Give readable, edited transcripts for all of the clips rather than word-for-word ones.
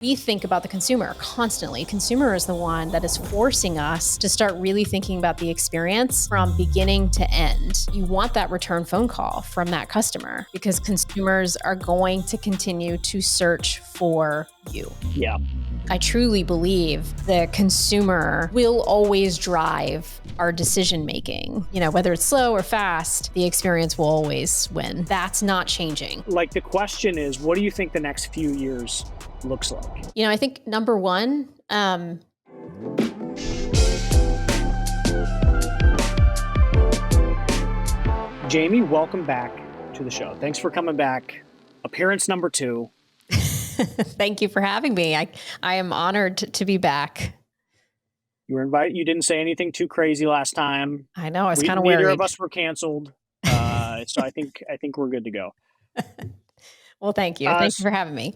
We think about the consumer constantly. Consumer is the one that is forcing us to start really thinking about the experience from beginning to end. You want that return phone call from that customer because consumers are going to continue to search for you. Yeah. I truly believe the consumer will always drive our decision making. Whether it's slow or fast, the experience will always win. That's not changing. Like, the question is, what do you think the next few years looks like? I think number one, Jamie, welcome back to the show. Thanks for coming back. Appearance number 2. Thank you for having me. I am honored to be back. You were invited. You didn't say anything too crazy last time. I know. I was kind of worried. Neither of us were canceled. So I think we're good to go. Well, thank you. Thank you for having me.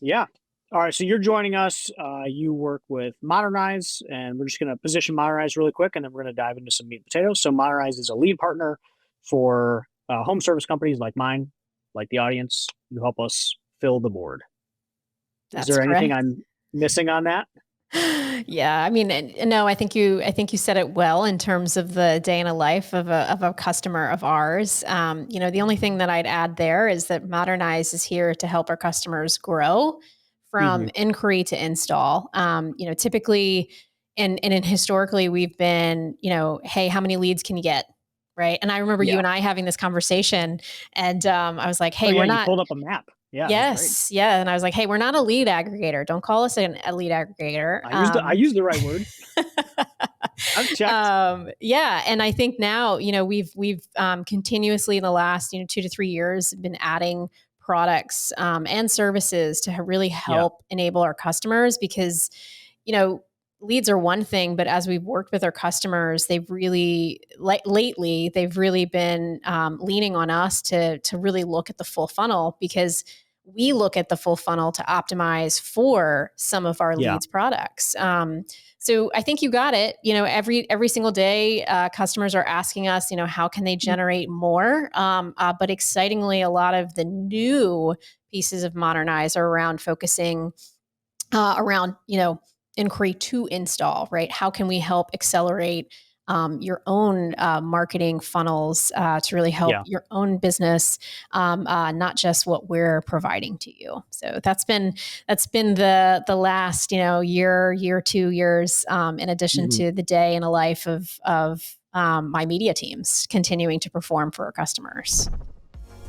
Yeah. All right. So you're joining us. You work with Modernize, and we're just going to position Modernize really quick, and then we're going to dive into some meat and potatoes. So Modernize is a lead partner for home service companies like mine, like the audience. You help us fill the board. That's Is there correct. anything I'm missing on that? Yeah, I mean, no, I think you said it well in terms of the day in a life of a customer of ours. The only thing that I'd add there is that Modernize is here to help our customers grow from inquiry to install. Typically, and historically, we've been, hey, how many leads can you get? Right. And I remember you and I having this conversation, and I was like, hey, we're not. You pulled up a map. Yeah. Yes. Yeah. And I was like, hey, we're not a lead aggregator. Don't call us a lead aggregator. I used the right word. I've checked. Yeah. And I think now, we've continuously in the last, 2 to 3 years been adding products and services to really help enable our customers because, leads are one thing, but as we've worked with our customers, they've really lately, they've really been leaning on us to really look at the full funnel because we look at the full funnel to optimize for some of our leads products. So I think you got it. Every single day, customers are asking us, how can they generate more? But excitingly, a lot of the new pieces of Modernize are around focusing around, inquiry to install, right? How can we help accelerate your own marketing funnels to really help your own business, not just what we're providing to you. So that's been the last year, 2 years, in addition to the day in a life of my media teams continuing to perform for our customers.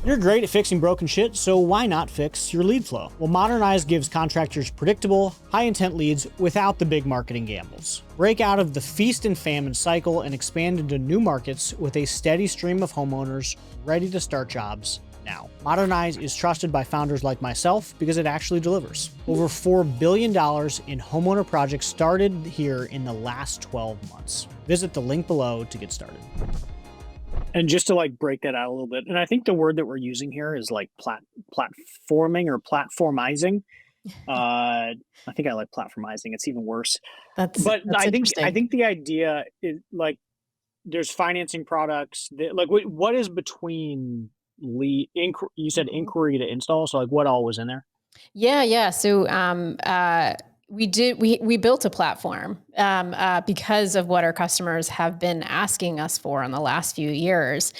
You're great at fixing broken shit, so why not fix your lead flow? Well, Modernize gives contractors predictable, high-intent leads without the big marketing gambles. Break out of the feast and famine cycle and expand into new markets with a steady stream of homeowners ready to start jobs now. Modernize is trusted by founders like myself because it actually delivers. Over $4 billion in homeowner projects started here in the last 12 months. Visit the link below to get started. And just to break that out a little bit, and I think the word that we're using here is platforming or platformizing. I think I like platformizing. It's even worse. I think the idea is there's financing products that what is between lead inquiry? You said inquiry to install. So what all was in there? Yeah. So we built a platform because of what our customers have been asking us for in the last few years.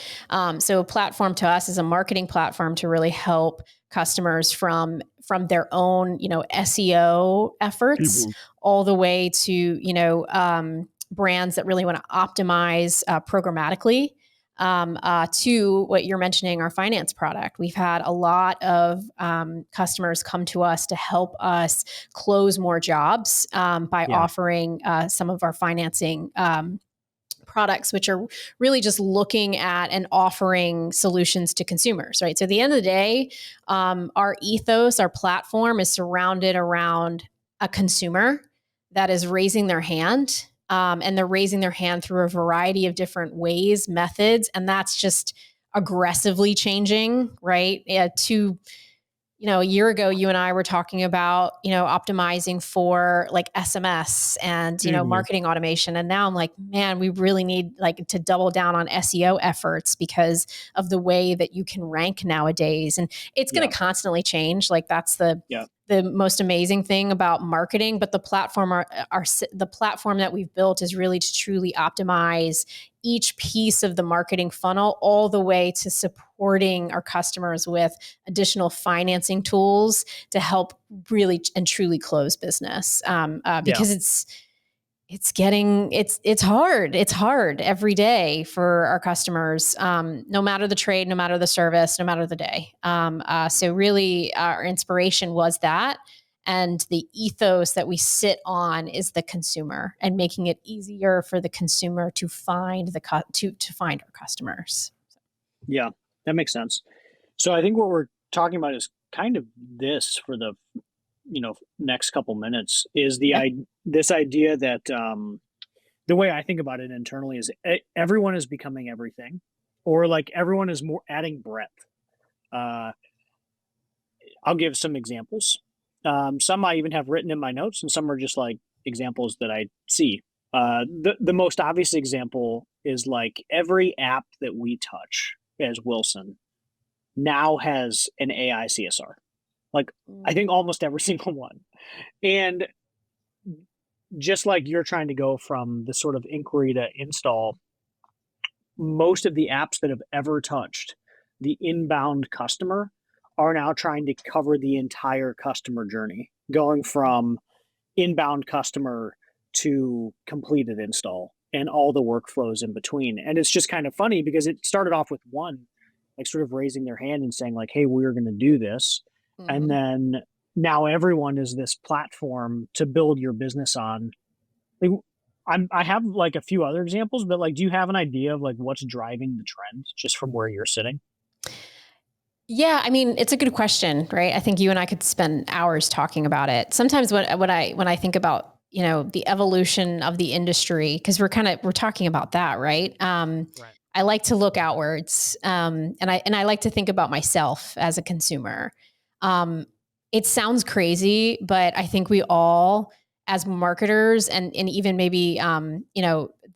So a platform to us is a marketing platform to really help customers from their own, SEO efforts all the way to, brands that really want to optimize programmatically. To what you're mentioning, our finance product. We've had a lot of customers come to us to help us close more jobs by offering some of our financing products, which are really just looking at and offering solutions to consumers, right? So at the end of the day, our ethos, our platform is surrounded around a consumer that is raising their hand. And they're raising their hand through a variety of different ways, methods, and that's just aggressively changing, right? To a year ago, you and I were talking about, optimizing for like SMS and, marketing automation. And now I'm like, man, we really need like to double down on SEO efforts because of the way that you can rank nowadays. And it's going to constantly change. Like that's the most amazing thing about marketing, but the platform the platform that we've built is really to truly optimize each piece of the marketing funnel all the way to supporting our customers with additional financing tools to help really and truly close business. Because it's hard. It's hard every day for our customers, no matter the trade, no matter the service, no matter the day. So really our inspiration was that. And the ethos that we sit on is the consumer and making it easier for the consumer to find to find our customers. Yeah, that makes sense. So I think what we're talking about is kind of this for the next couple minutes is this idea that the way I think about it internally is everyone is becoming everything, or like everyone is more adding breadth. I'll give some examples. Some I even have written in my notes, and some are just like examples that I see. The most obvious example is like every app that we touch as Wilson now has an AI CSR. Like I think almost every single one. And just like you're trying to go from the sort of inquiry to install, most of the apps that have ever touched the inbound customer are now trying to cover the entire customer journey, going from inbound customer to completed install and all the workflows in between. And it's just kind of funny because it started off with one, like sort of raising their hand and saying like, hey, we're going to do this. Mm-hmm. And then now everyone is this platform to build your business on. Like, I have like a few other examples, but like, do you have an idea of like what's driving the trend just from where you're sitting? Yeah, I mean, it's a good question, right? I think you and I could spend hours talking about it. Sometimes when I think about, the evolution of the industry, because we're talking about that, right? Right. I like to look outwards, and I like to think about myself as a consumer. It sounds crazy, but I think we all, as marketers, and even maybe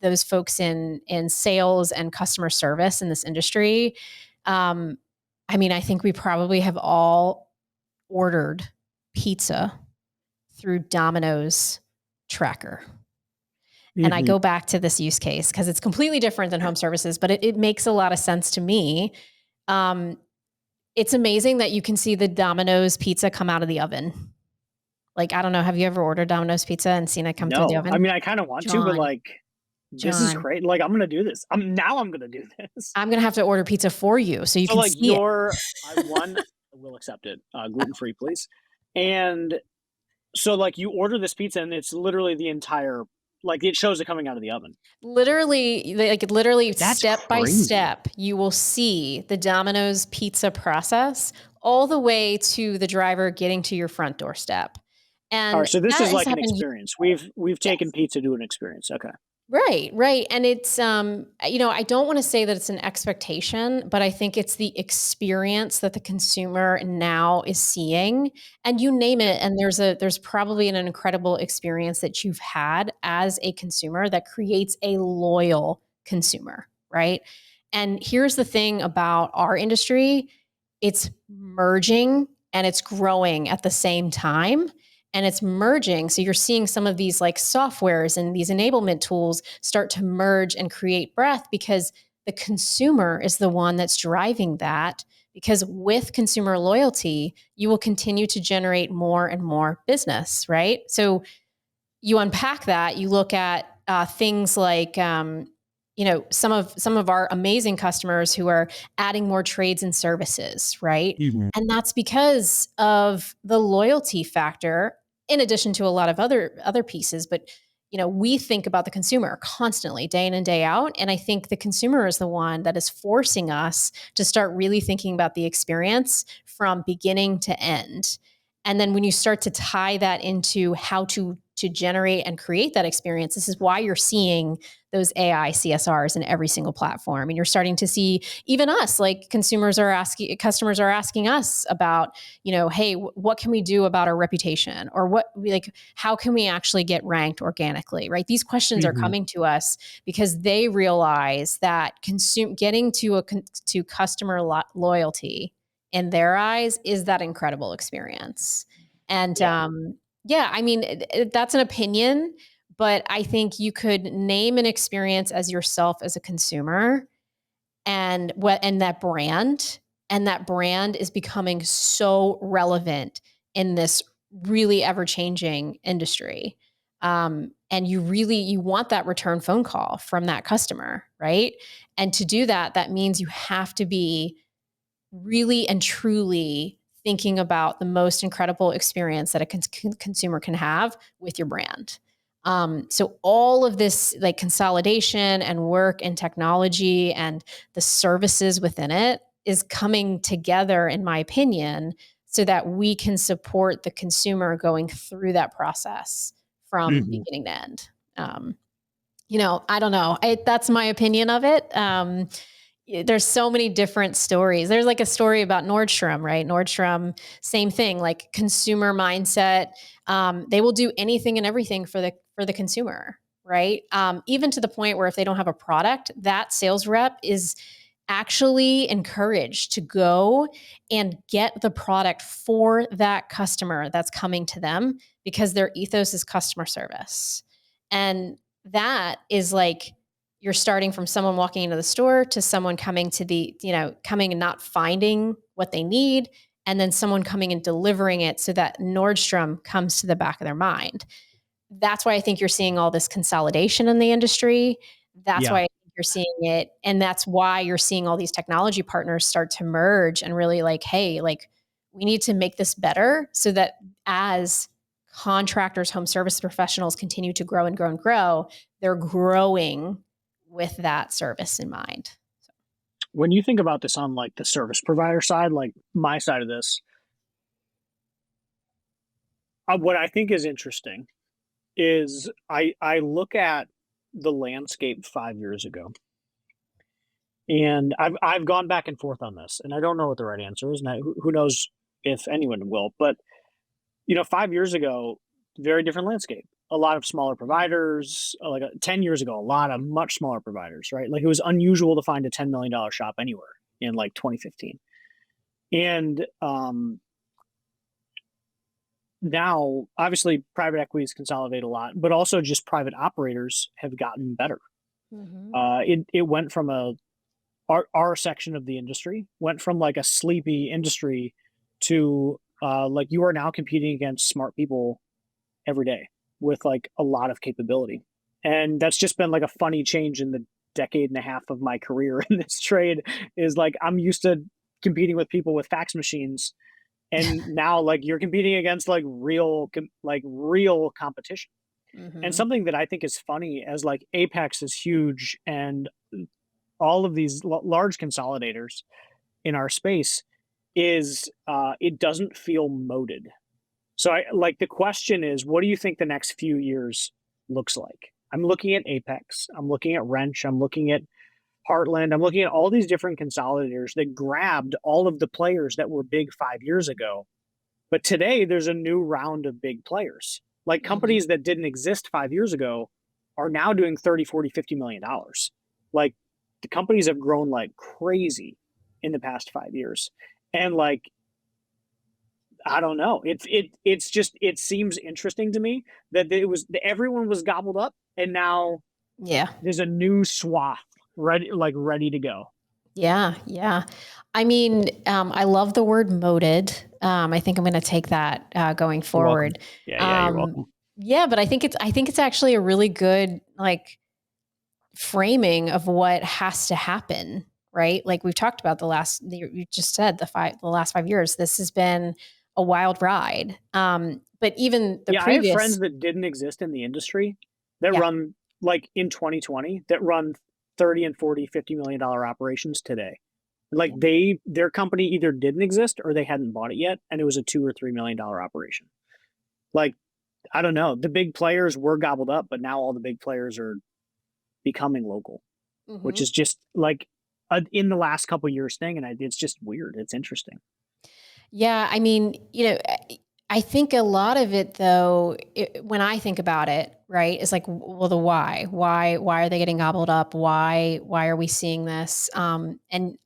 those folks in sales and customer service in this industry. I think we probably have all ordered pizza through Domino's tracker. Mm-hmm. And I go back to this use case because it's completely different than home services, but it makes a lot of sense to me. It's amazing that you can see the Domino's pizza come out of the oven. Like, I don't know, have you ever ordered Domino's pizza and seen it come through the oven? I mean, I kind of want to, but like, this is great. Like, I'm going to do this. I'm going to do this. I'm going to have to order pizza for you so you can like see I will accept it. Gluten-free, please. And so like you order this pizza and it's literally the entire, like it shows it coming out of the oven. Literally That's step crazy. By step, you will see the Domino's pizza process all the way to the driver getting to your front doorstep. And all right, so this is like an experience. We've taken pizza to an experience. Okay. Right. And it's, I don't want to say that it's an expectation, but I think it's the experience that the consumer now is seeing, and you name it. And there's probably an incredible experience that you've had as a consumer that creates a loyal consumer, right? And here's the thing about our industry, it's merging and it's growing at the same time. And it's merging. So you're seeing some of these like softwares and these enablement tools start to merge and create breadth because the consumer is the one that's driving that. Because with consumer loyalty, you will continue to generate more and more business, right? So you unpack that, you look at things like, some of our amazing customers who are adding more trades and services, right? Mm-hmm. And that's because of the loyalty factor, in addition to a lot of other pieces. But, we think about the consumer constantly, day in and day out. And I think the consumer is the one that is forcing us to start really thinking about the experience from beginning to end. And then when you start to tie that into how to to generate and create that experience. This is why you're seeing those AI CSRs in every single platform. And you're starting to see even us, like customers are asking us about, hey, what can we do about our reputation, or how can we actually get ranked organically, right? These questions are coming to us because they realize that getting to customer loyalty in their eyes is that incredible experience. And I mean, that's an opinion, but I think you could name an experience as yourself as a consumer and that brand is becoming so relevant in this really ever-changing industry. And you want that return phone call from that customer, right? And to do that means you have to be really and truly thinking about the most incredible experience that a consumer can have with your brand. So all of this like consolidation and work and technology and the services within it is coming together, in my opinion, so that we can support the consumer going through that process from beginning to end. I don't know. That's my opinion of it. There's so many different stories. There's like a story about Nordstrom, right? Nordstrom, same thing, like consumer mindset. They will do anything and everything for the consumer, right? Even to the point where if they don't have a product, that sales rep is actually encouraged to go and get the product for that customer that's coming to them because their ethos is customer service. And that is like, you're starting from someone walking into the store to someone coming coming and not finding what they need, and then someone coming and delivering it so that Nordstrom comes to the back of their mind. That's why I think you're seeing all this consolidation in the industry. That's why I think you're seeing it. And that's why you're seeing all these technology partners start to merge and really like, hey, like we need to make this better so that as contractors, home service professionals continue to grow and grow and grow, they're growing with that service in mind. When you think about this on like the service provider side, like my side of this, what I think is interesting is I look at the landscape 5 years ago, and I've gone back and forth on this, and I don't know what the right answer is, and who knows if anyone will. But 5 years ago, very different landscape. A lot of smaller providers. 10 years ago, a lot of much smaller providers, right? Like it was unusual to find a $10 million shop anywhere in like 2015. And now, obviously, private equities consolidate a lot, but also just private operators have gotten better. It went from our section of the industry went from like a sleepy industry to like you are now competing against smart people every day with like a lot of capability. And that's just been like a funny change in the decade and a half of my career in this trade. Is like I'm used to competing with people with fax machines, and now like you're competing against like real competition. And something that I think is funny, as like Apex is huge and all of these large consolidators in our space, is it doesn't feel moated. So the question is, what do you think the next few years looks like? I'm looking at Apex, I'm looking at Wrench, I'm looking at Heartland, I'm looking at all these different consolidators that grabbed all of the players that were big 5 years ago. But today there's a new round of big players. Like companies that didn't exist 5 years ago are now doing 30, 40, $50 million. Like the companies have grown like crazy in the past 5 years. And like, I don't know. It's just, it seems interesting to me that everyone was gobbled up, and now there's a new swath ready to go. Yeah. I mean, I love the word moated. I think I'm going to take that going forward. You're welcome. Yeah, but I think it's actually a really good like framing of what has to happen, right? Like we've talked about you just said the last 5 years. This has been a wild ride. But even the previous, I have friends that didn't exist in the industry that run like in 2020 that run 30 and 40, $50 million operations today. Like their company either didn't exist or they hadn't bought it yet, and it was a $2 or $3 million operation. Like I don't know. The big players were gobbled up, but now all the big players are becoming local, which is just like in the last couple of years thing. And it's just weird. It's interesting. Yeah. I mean, I think a lot of it though, when I think about it, right, is like, well, the why are they getting gobbled up? Why are we seeing this? And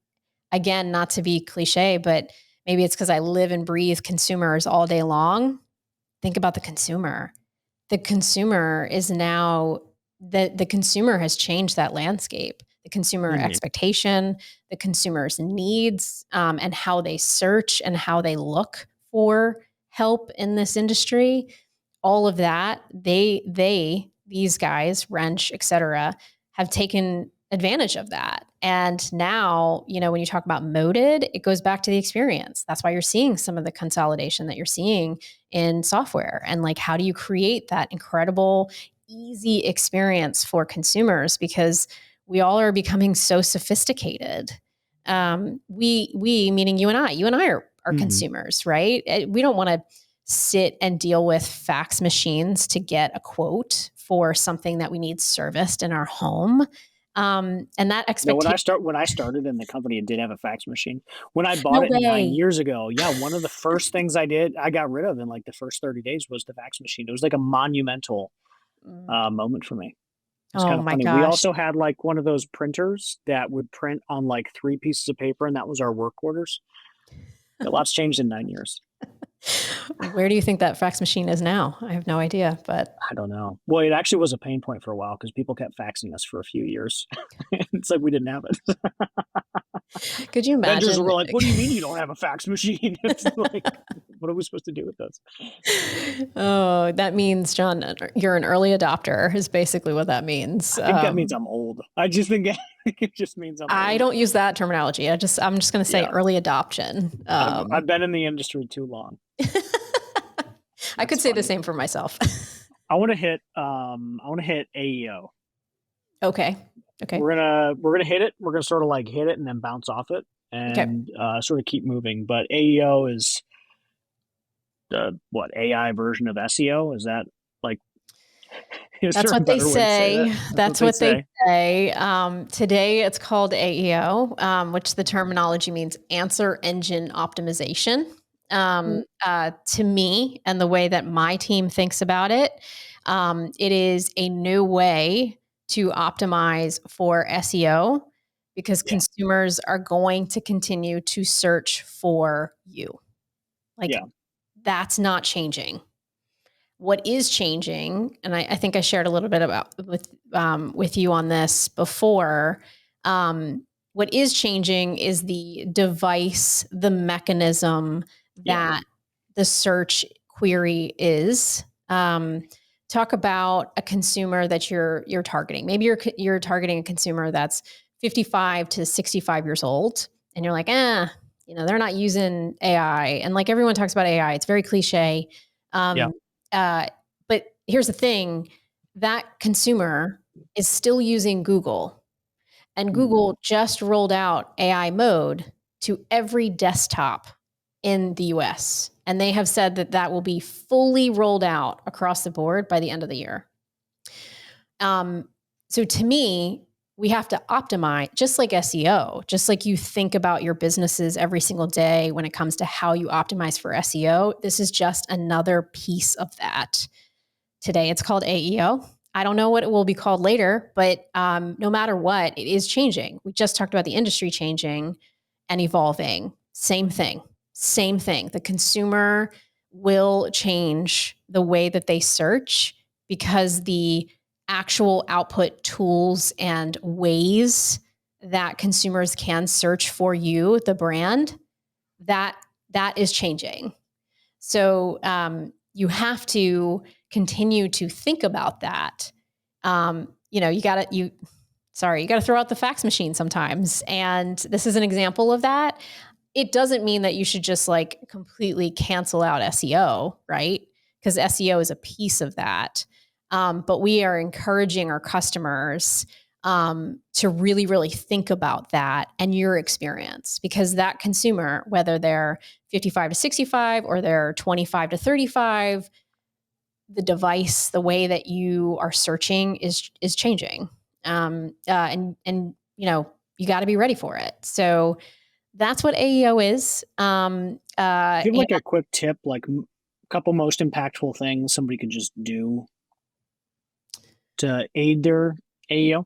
again, not to be cliche, but maybe it's because I live and breathe consumers all day long. Think about the consumer. The consumer is now the consumer has changed that landscape. The consumer expectation, the consumer's needs, and how they search and how they look for help in this industry. All of that, these guys, Wrench, et cetera, have taken advantage of that. And now, when you talk about moded, it goes back to the experience. That's why you're seeing some of the consolidation that you're seeing in software. And like, how do you create that incredible, easy experience for consumers? Because we all are becoming so sophisticated. We meaning you and I are consumers, right? We don't want to sit and deal with fax machines to get a quote for something that we need serviced in our home. And that expectation. When I started in the company, it did have a fax machine. When I bought it 9 years ago, one of the first things I got rid of in like the first 30 days was the fax machine. It was like a monumental moment for me. It's kind of funny. Gosh. We also had like one of those printers that would print on like 3 pieces of paper, and that was our work orders. A lot's changed in 9 years. Where do you think that fax machine is now? I have no idea, but I don't know. Well, it actually was a pain point for a while because people kept faxing us for a few years. It's like we didn't have it. Could you imagine? Vendors were like, "What do you mean you don't have a fax machine?" It's like, what are we supposed to do with those? Oh, that means, John, you're an early adopter is basically what that means. I think that means I'm old. I just think it just means I'm old. I don't use that terminology. I'm just going to say early adoption. I've been in the industry too long. I could say the same for myself. I want to hit AEO. Okay. We're gonna hit it. We're gonna sort of like hit it and then bounce off it and sort of keep moving. But AEO is the AI version of SEO? Is that like? That's what they say. That's what they say. Today it's called AEO, which the terminology means answer engine optimization. To me, and the way that my team thinks about it, it is a new way to optimize for SEO because consumers are going to continue to search for you. That's not changing. What is changing, and I think I shared a little bit about with you on this before, what is changing is the device, the mechanism that the search query is. Talk about a consumer that you're targeting. Maybe you're targeting a consumer that's 55 to 65 years old, and you're like, they're not using AI. And like everyone talks about AI, it's very cliche. But here's the thing, that consumer is still using Google, and Google just rolled out AI mode to every desktop in the US. And they have said that will be fully rolled out across the board by the end of the year. So to me, we have to optimize, just like SEO, just like you think about your businesses every single day when it comes to how you optimize for SEO. This is just another piece of that. Today, it's called AEO. I don't know what it will be called later, but no matter what, it is changing. We just talked about the industry changing and evolving. Same thing. The consumer will change the way that they search because the actual output tools and ways that consumers can search for you, the brand, that is changing. So you have to continue to think about that. You got to throw out the fax machine sometimes. And this is an example of that. It doesn't mean that you should just like completely cancel out SEO, right? Because SEO is a piece of that. But we are encouraging our customers to really, really think about that and your experience, because that consumer, whether they're 55 to 65 or they're 25 to 35, the device, the way that you are searching is changing. And you got to be ready for it. So that's what AEO is. Give like a quick tip, like a couple most impactful things somebody could just do to aid their AEO.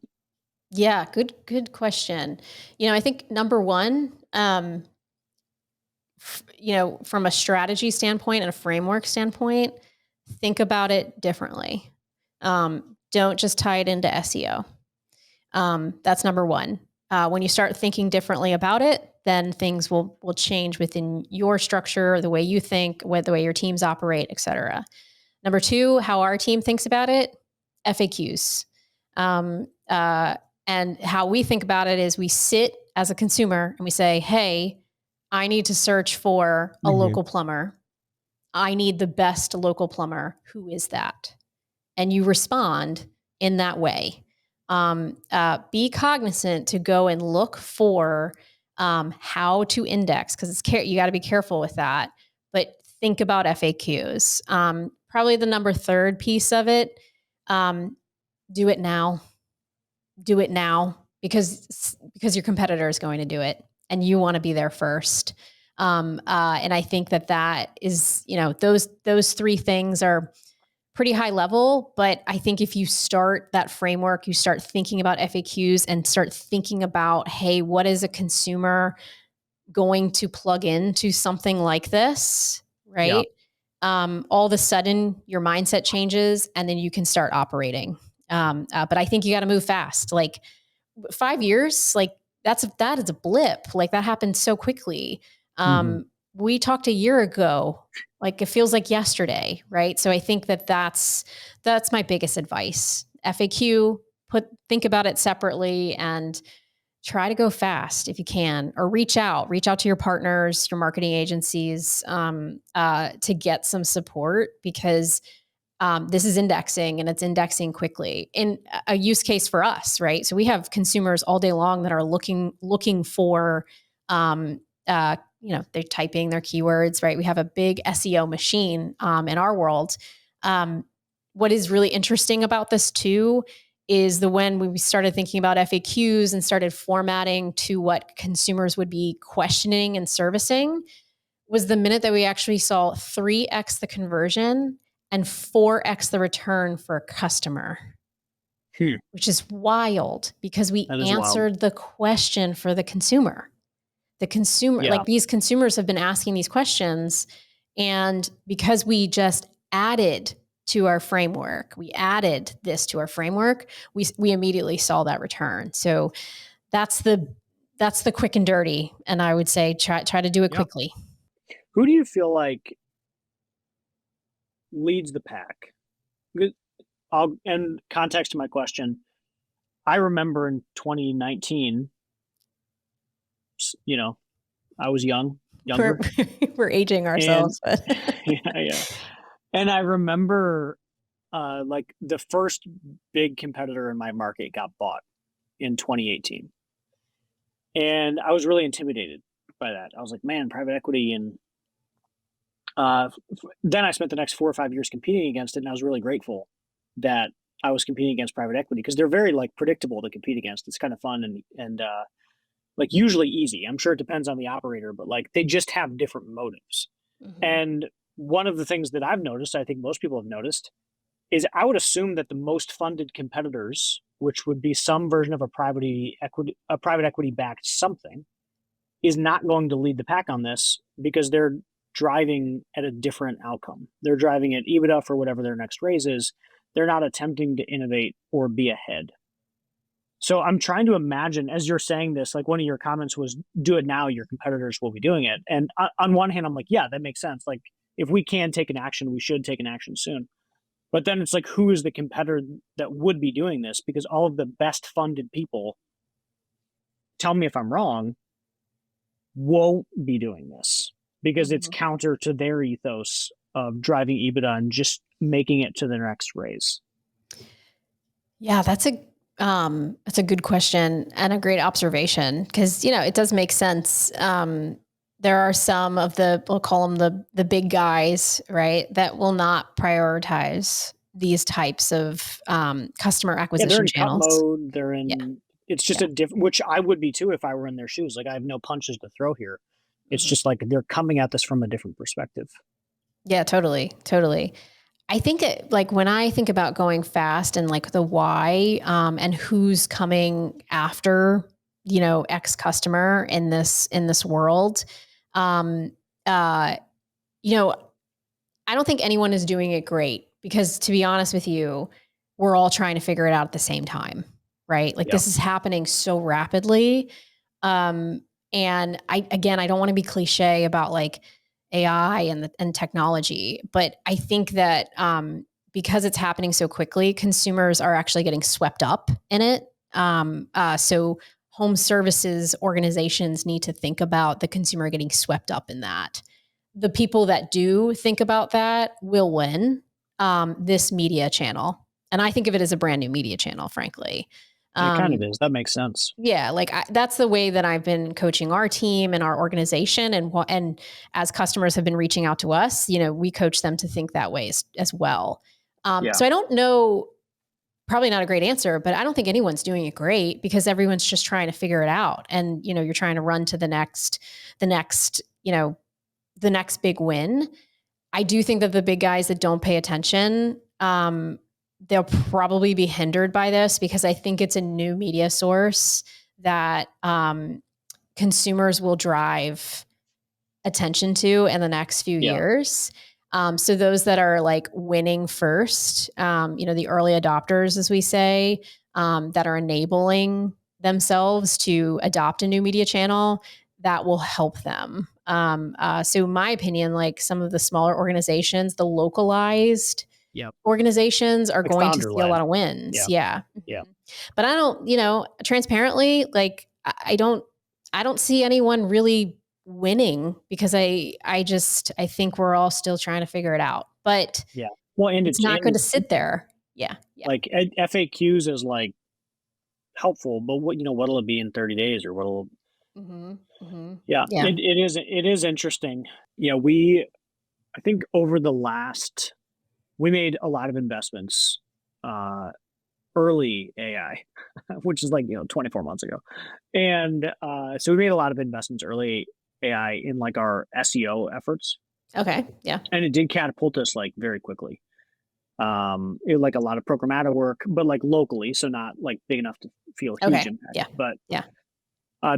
Yeah, good question. I think number one, from a strategy standpoint and a framework standpoint, think about it differently. Don't just tie it into SEO. That's number one. When you start thinking differently about it, then things will change within your structure, the way you think, the way your teams operate, et cetera. Number two, how our team thinks about it, FAQs. And how we think about it is we sit as a consumer and we say, hey, I need to search for a local plumber. I need the best local plumber. Who is that? And you respond in that way. Be cognizant to go and look for how to index, because you got to be careful with that. But think about FAQs. Probably the number third piece of it. Do it now. Do it now because your competitor is going to do it, and you want to be there first. And I think that is, those three things are pretty high level, but I think if you start that framework, you start thinking about FAQs and start thinking about, hey, what is a consumer going to plug into something like this, right? Yeah. All of a sudden your mindset changes and then you can start operating. But I think you got to move fast. Like 5 years, like that is a blip. Like that happened so quickly. We talked a year ago. Like it feels like yesterday, right? So I think that's my biggest advice. FAQ, think about it separately and try to go fast if you can, or reach out to your partners, your marketing agencies, to get some support, because this is indexing and it's indexing quickly. In a use case for us, right? So we have consumers all day long that are looking for, they're typing their keywords, right? We have a big SEO machine in our world. What is really interesting about this too is when we started thinking about FAQs and started formatting to what consumers would be questioning and servicing, was the minute that we actually saw 3x the conversion and 4x the return for a customer, which is wild because we answered the question for the consumer. The consumer, like these consumers have been asking these questions, and because we just added to our framework, we added this to our framework, we immediately saw that return. So that's the quick and dirty. And I would say try to do it quickly. Who do you feel like leads the pack? And context to my question, I remember in 2019, I was younger. We're aging ourselves. And, yeah. And I remember like the first big competitor in my market got bought in 2018. And I was really intimidated by that. I was like, man, private equity. And then I spent the next 4 or 5 years competing against it. And I was really grateful that I was competing against private equity, because they're very predictable to compete against. It's kind of fun and like usually easy. I'm sure it depends on the operator, but like they just have different motives. And one of the things that I've noticed, I think most people have noticed, is I would assume that the most funded competitors, which would be some version of a private equity backed something, is not going to lead the pack on this, because they're driving at a different outcome. They're driving at EBITDA for whatever their next raise is. They're not attempting to innovate or be ahead. So I'm trying to imagine, as you're saying this, like one of your comments was, do it now, your competitors will be doing it. And on one hand, I'm like, yeah, that makes sense. Like if we can take an action, we should take an action soon. But then it's like, who is the competitor that would be doing this? Because all of the best funded people, tell me if I'm wrong, won't be doing this, because it's counter to their ethos of driving EBITDA and just making it to the next raise. Yeah, that's a good question and a great observation, because it does make sense. there are some of the, we'll call them the big guys, right, that will not prioritize these types of customer acquisition they're in channels. cut mode. They're in. It's just a different, which I would be too if I were in their shoes. Like, I have no punches to throw here. It's just like they're coming at this from a different perspective. Yeah, totally. I think like when I think about going fast and like the why, and who's coming after, X customer in this world, I don't think anyone is doing it great, because to be honest with you, we're all trying to figure it out at the same time, right? Like this is happening so rapidly. And I don't want to be cliche about like AI and technology, but I think that because it's happening so quickly, consumers are actually getting swept up in it. So home services organizations need to think about the consumer getting swept up in that. The people that do think about that will win this media channel. And I think of it as a brand new media channel, frankly. It kind of is. That makes sense. Yeah. Like that's the way that I've been coaching our team and our organization. And as customers have been reaching out to us, we coach them to think that way as well. So I don't know, probably not a great answer, but I don't think anyone's doing it great, because everyone's just trying to figure it out. And, you're trying to run to the next, the next big win. I do think that the big guys that don't pay attention, they'll probably be hindered by this, because I think it's a new media source that consumers will drive attention to in the next few years. So those that are like winning first, the early adopters, as we say, that are enabling themselves to adopt a new media channel, that will help them. So in my opinion, like some of the smaller organizations, the localized organizations are like going to see a lot of wins. Yeah. But I don't, transparently, like I don't see anyone really winning, because I think we're all still trying to figure it out. But well, and it's not going to sit there. Like FAQs is like helpful, but what'll it be in 30 days or what'll it is interesting. I think over the last, we made a lot of investments early AI, which is like 24 months ago, and so we made a lot of investments early AI in like our SEO efforts. Okay. Yeah. And it did catapult us like very quickly. It like a lot of programmatic work, but like locally, so not like big enough to feel huge impact. But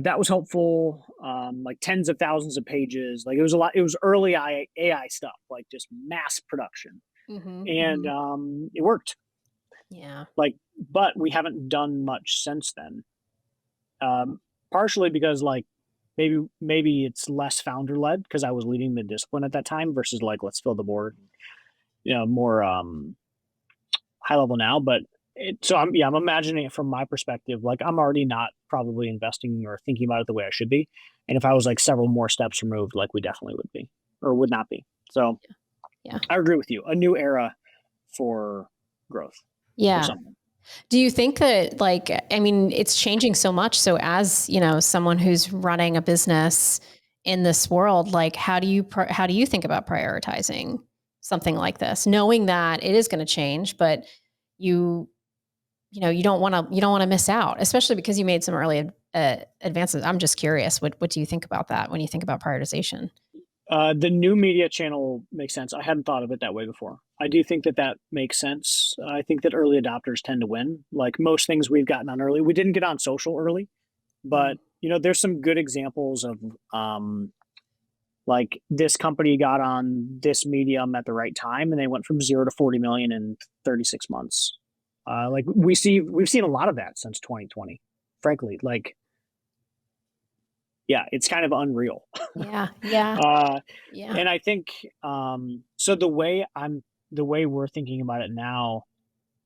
that was helpful. Like tens of thousands of pages. Like it was a lot. It was early AI stuff, like just mass production, and it worked. Yeah. Like, but we haven't done much since then. Partially because like maybe it's less founder led, because I was leading the discipline at that time versus like let's fill the board, more high level now. But I'm imagining it from my perspective. Like I'm already not probably investing or thinking about it the way I should be. And if I was like several more steps removed, like we definitely would be or would not be. So I agree with you. A new era for growth. Yeah. Do you think that like, I mean, it's changing so much. So as, someone who's running a business in this world, like how do you think about prioritizing something like this, knowing that it is going to change, but you don't want to miss out, especially because you made some early advances. I'm just curious, what do you think about that when you think about prioritization? The new media channel makes sense. I hadn't thought of it that way before. I do think that makes sense. I think that early adopters tend to win. Like most things we've gotten on early, we didn't get on social early, but there's some good examples of like this company got on this medium at the right time and they went from 0 to 40 million in 36 months. Like we've seen a lot of that since 2020, frankly. Like, it's kind of unreal. Yeah. And I think, so the way we're thinking about it now,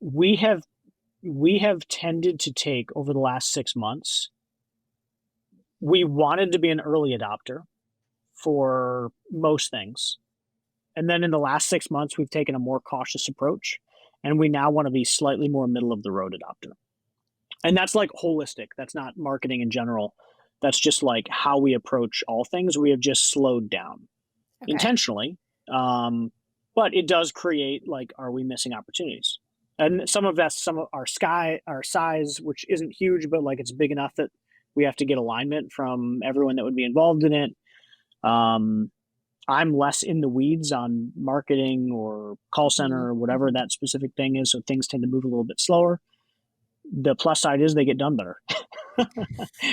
we have tended to take over the last 6 months, we wanted to be an early adopter for most things. And then in the last 6 months, we've taken a more cautious approach and we now want to be slightly more middle of the road adopter. And that's like holistic. That's not marketing in general. That's just like how we approach all things. We have just slowed down intentionally. But it does create like, are we missing opportunities? And some of that's some of our size, which isn't huge, but like it's big enough that we have to get alignment from everyone that would be involved in it. I'm less in the weeds on marketing or call center or whatever that specific thing is. So things tend to move a little bit slower. The plus side is they get done better.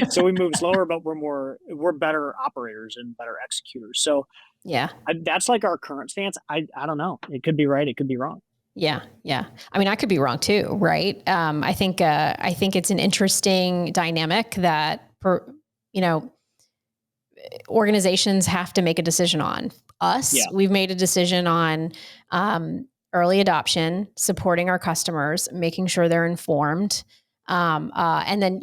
So we move slower, but we're better operators and better executors. So that's like our current stance. I don't know. It could be right. It could be wrong. Yeah. Yeah. I mean, I could be wrong too. Right. I think it's an interesting dynamic that organizations have to make a decision on. We've made a decision on, early adoption, supporting our customers, making sure they're informed. And then,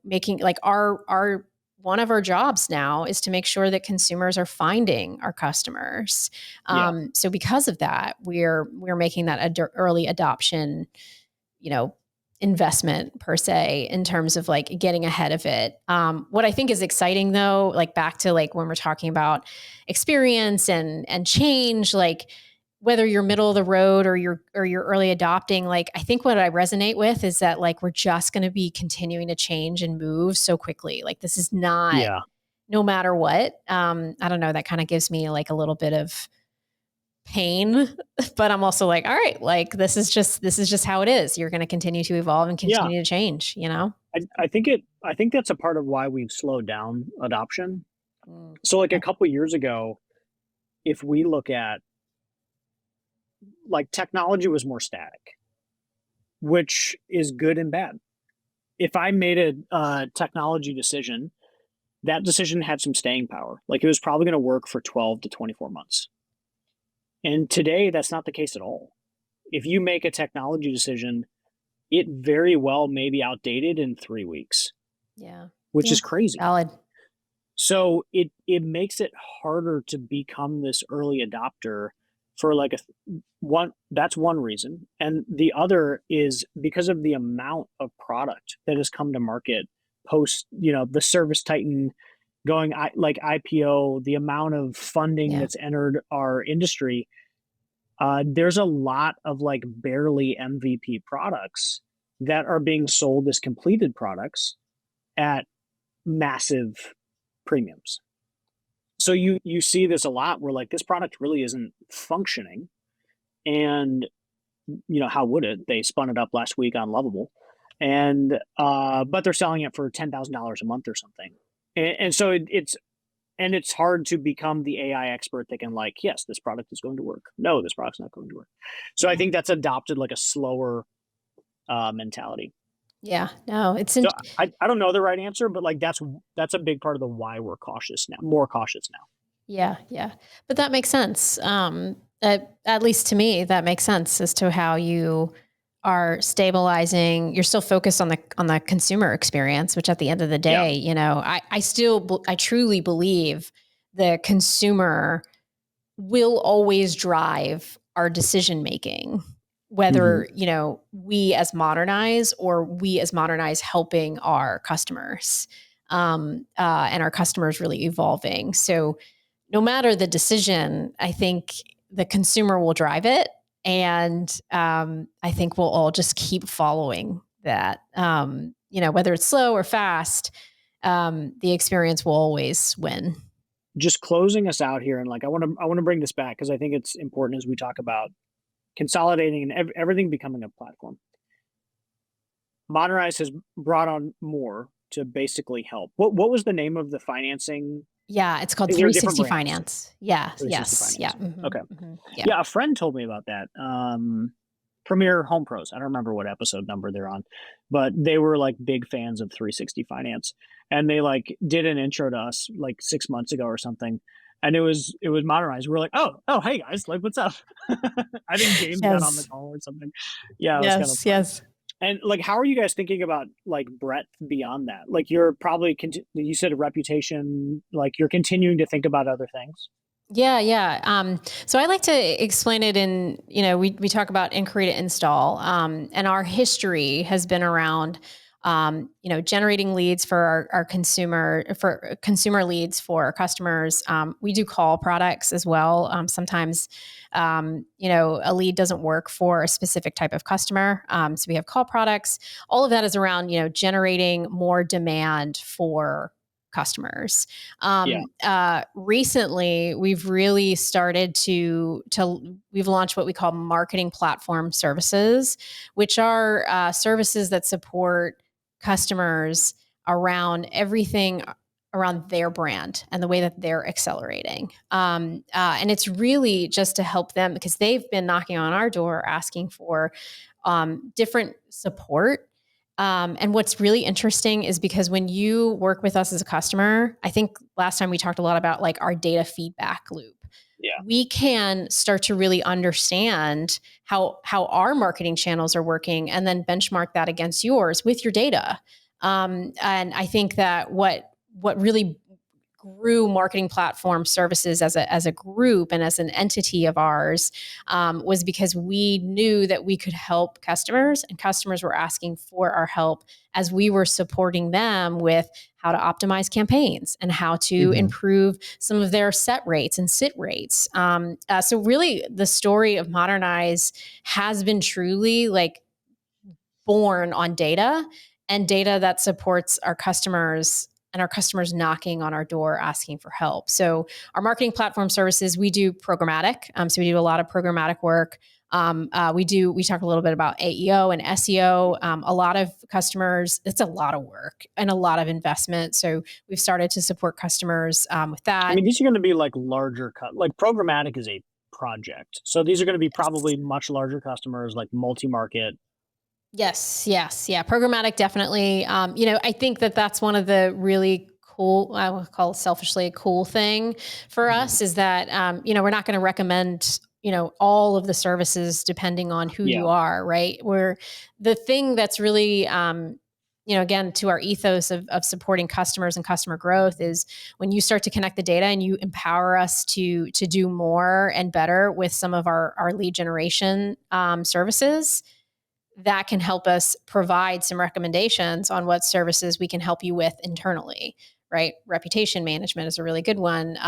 making like our one of our jobs now is to make sure that consumers are finding our customers. So because of that, we're making that early adoption, investment per se, in terms of like getting ahead of it. What I think is exciting though, like back to like when we're talking about experience and change, like whether you're middle of the road or you're early adopting, like I think what I resonate with is that like we're just going to be continuing to change and move so quickly. Like this is not, no matter what. I don't know, that kind of gives me like a little bit of pain, but I'm also like, all right, like this is just how it is. You're going to continue to evolve and continue to change, I think that's a part of why we've slowed down adoption. So like a couple of years ago, if we look at like technology was more static, which is good and bad. If I made a technology decision, that decision had some staying power. Like it was probably going to work for 12 to 24 months. And today that's not the case at all. If you make a technology decision, it very well may be outdated in 3 weeks. Which is crazy. Valid. So it makes it harder to become this early adopter for like that's one reason. And the other is because of the amount of product that has come to market post, the Service Titan going like IPO, the amount of funding that's entered our industry. There's a lot of like barely MVP products that are being sold as completed products at massive premiums. So you see this a lot where like this product really isn't functioning, and how would it? They spun it up last week on Lovable, and but they're selling it for $10,000 a month or something, and so it's hard to become the AI expert that can like, yes, this product is going to work. No, this product's not going to work. So I think that's adopted like a slower mentality. Yeah, no, it's. I don't know the right answer, but like that's a big part of the why we're cautious now, more cautious now. Yeah, but that makes sense. At least to me, that makes sense as to how you are stabilizing. You're still focused on the consumer experience, which at the end of the day, I truly believe the consumer will always drive our decision making. Whether, we as Modernize or we as Modernize helping our customers, and our customers really evolving. So no matter the decision, I think the consumer will drive it. And I think we'll all just keep following that. Whether it's slow or fast, the experience will always win. Just closing us out here. And like, I want to bring this back because I think it's important as we talk about consolidating and everything becoming a platform. Modernize has brought on more to basically help. What was the name of the financing? Yeah, it's called 360 Finance. Yeah. 360 Finance. Yeah. Mm-hmm. Okay. Mm-hmm. Yeah, a friend told me about that. Premier Home Pros. I don't remember what episode number they're on, but they were like big fans of 360 Finance, and they like did an intro to us like 6 months ago or something. And it was Modernize. We're like, oh, hey guys, like, what's up? I think James got on the call or something. Yeah, it was kind of fun. Yes. And like, how are you guys thinking about like breadth beyond that? Like, you're probably you said a reputation. Like, you're continuing to think about other things. Yeah. So I like to explain it in, we talk about inquiry to install, and our history has been around generating leads for our consumer leads for our customers. We do call products as well. Sometimes, a lead doesn't work for a specific type of customer. So we have call products. All of that is around, generating more demand for customers. Recently, we've really started we've launched what we call marketing platform services, which are services that support customers around everything around their brand and the way that they're accelerating. And it's really just to help them because they've been knocking on our door asking for different support. And what's really interesting is because when you work with us as a customer, I think last time we talked a lot about like our data feedback loop. Yeah. We can start to really understand how our marketing channels are working and then benchmark that against yours with your data. And I think that what really grew marketing platform services as a group and as an entity of ours was because we knew that we could help customers, and customers were asking for our help as we were supporting them with how to optimize campaigns and how to improve some of their set rates and sit rates. So really the story of Modernize has been truly like born on data and data that supports our customers and our customers knocking on our door asking for help. So our marketing platform services, we do programmatic. So we do a lot of programmatic work. We talk a little bit about AEO and SEO. A lot of customers, it's a lot of work and a lot of investment. So we've started to support customers with that. I mean, these are going to be like larger, like programmatic is a project. So these are going to be probably much larger customers, like multi-market. Yes. Yeah. Programmatic, definitely. I think that's one of the really cool, I would call it selfishly a cool thing for us is that, we're not going to recommend, all of the services depending on who you are, right? Where the thing that's really, again, to our ethos of supporting customers and customer growth is when you start to connect the data and you empower us to do more and better with some of our lead generation services, that can help us provide some recommendations on what services we can help you with internally, right? Reputation management is a really good one.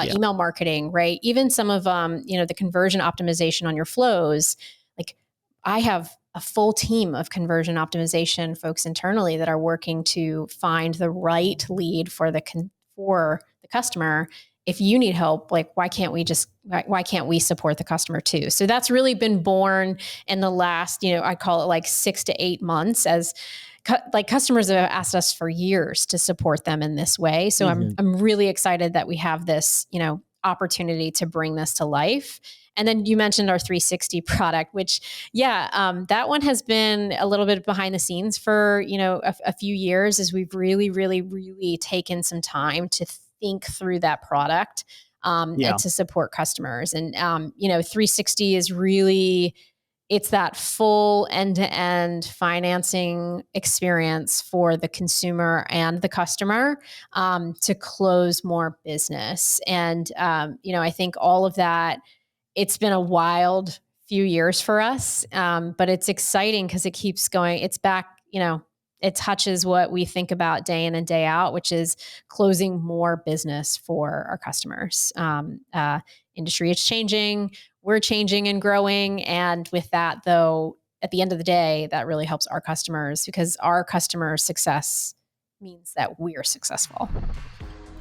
Email marketing, right? Even some of, the conversion optimization on your flows. Like I have a full team of conversion optimization folks internally that are working to find the right lead for the customer. If you need help, like why can't we support the customer too? So that's really been born in the last, I call it like 6 to 8 months as customers have asked us for years to support them in this way. So I'm really excited that we have this, opportunity to bring this to life. And then you mentioned our 360 product, which, that one has been a little bit behind the scenes for, a few years as we've really, really, really taken some time to think through that product and to support customers. And, 360 is really, it's that full end-to-end financing experience for the consumer and the customer to close more business. And, I think all of that, it's been a wild few years for us, but it's exciting because it keeps going. It's back, it touches what we think about day in and day out, which is closing more business for our customers. Industry is changing, we're changing and growing. And with that, though, at the end of the day, that really helps our customers because our customer success means that we're successful.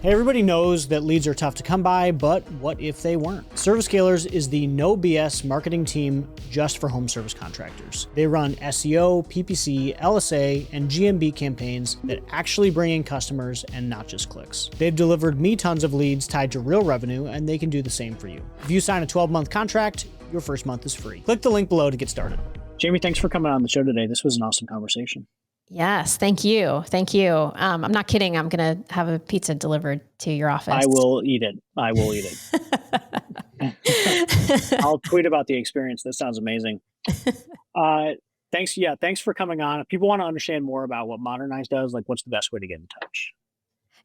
Hey, everybody knows that leads are tough to come by, but what if they weren't? ServiceScalers is the no BS marketing team just for home service contractors. They run SEO, PPC, LSA, and GMB campaigns that actually bring in customers and not just clicks. They've delivered me tons of leads tied to real revenue, and they can do the same for you. If you sign a 12-month contract, your first month is free. Click the link below to get started. Jamie, thanks for coming on the show today. This was an awesome conversation. Yes. Thank you. I'm not kidding. I'm going to have a pizza delivered to your office. I will eat it. I'll tweet about the experience. That sounds amazing. Thanks. Yeah. Thanks for coming on. If people want to understand more about what Modernize does, like what's the best way to get in touch?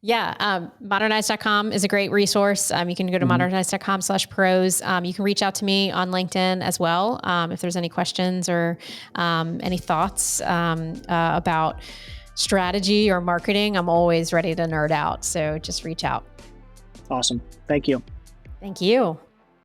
Modernize.com is a great resource. You can go to modernize.com/pros. You can reach out to me on LinkedIn as well. If there's any questions or any thoughts about strategy or marketing, I'm always ready to nerd out. So just reach out. Awesome. Thank you. Thank you.